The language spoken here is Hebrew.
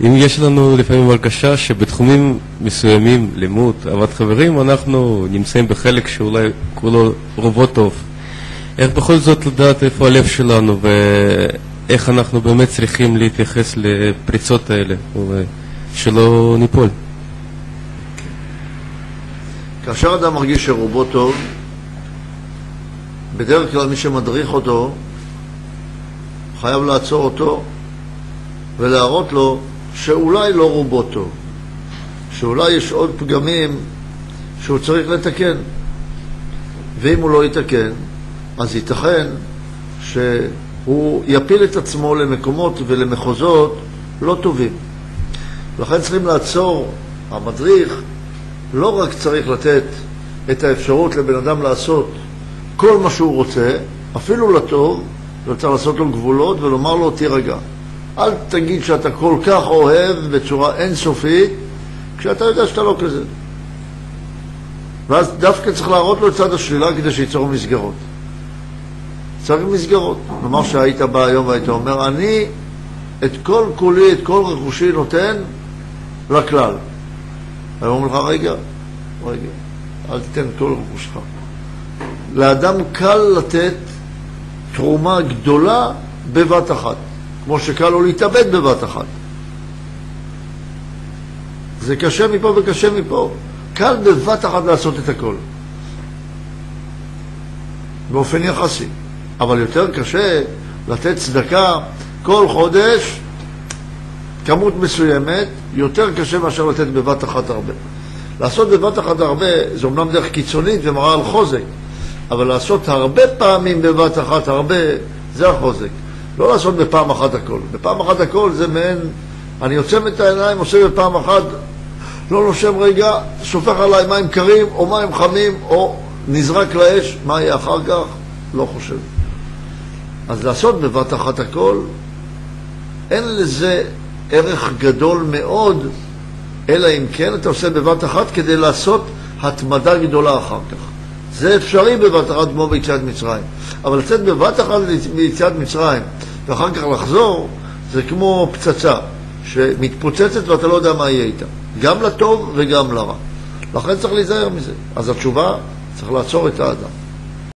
אם יש לנו לפעמים הרגשה שבתחומים מסוימים, לימוד, אהבת חברים, אנחנו נמצאים בחלק שאולי כולו רובו טוב. איך בכל זאת לדעת איפה הלב שלנו ואיך אנחנו באמת צריכים להתייחס לפריצות האלה ושלא ניפול? כאשר אדם מרגיש שרובו טוב, בדרך כלל מי שמדריך אותו חייב לעצור אותו ולהראות לו שאולי לא רובו טוב, שאולי יש עוד פגמים שהוא צריך לתקן, ואם הוא לא יתקן אז ייתכן שהוא יפיל את עצמו למקומות ולמחוזות לא טובים. לכן צריכים לעצור. המדריך לא רק צריך לתת את האפשרות לבן אדם לעשות כל מה שהוא רוצה, אפילו לטוב, וצריך לעשות לו גבולות ולומר לו תירגע. אל תגיד שאתה כל כך אוהב בצורה אינסופית כשאתה יודע שאתה לא כזה. ואז דווקא צריך להראות לו את צד השלילה כדי שיצור מסגרות. צריך מסגרות. נאמר שהיית בא היום והיית אומר, אני את כל כולי, את כל רכושי נותן לכלל. אני אומר לך, רגע, אל תיתן כל רכושך. לאדם קל לתת תרומה גדולה בבת אחת, כמו שקל לו להתאבד בבת אחת. זה קשה מפה וקשה מפה. קל בבת אחת לעשות את הכל, באופן יחסי. אבל יותר קשה לתת צדקה כל חודש, כמות מסוימת, יותר קשה מאשר לתת בבת אחת הרבה. לעשות בבת אחת הרבה, זה אומנם דרך קיצונית ומראה על חוזק, אבל לעשות הרבה פעמים בבת אחת הרבה, זה החוזק. לא לעשות בפעם אחת הכל. בפעם אחת הכל זה מעין, אני יוצא את העיניים, עושה בפעם אחת, לא נושם רגע, שופך עליי מים קרים או מים חמים, או נזרק לאש, מה יהיה אחר כך? לא חושב. אז לעשות בבת אחת הכל, אין לזה ערך גדול מאוד, אלא אם כן אתה עושה בבת אחת כדי לעשות התמדה גדולה אחר כך. זה אפשרי בבת אחת כמו ביציאת מצרים. אבל לצאת בבת אחת ביציאת מצרים ואחר כך לחזור, זה כמו פצצה שמתפוצצת ואתה לא יודע מה יהיה איתה. גם לטוב וגם לרע. לכן צריך להיזהר מזה. אז התשובה, צריך לעצור את האדם.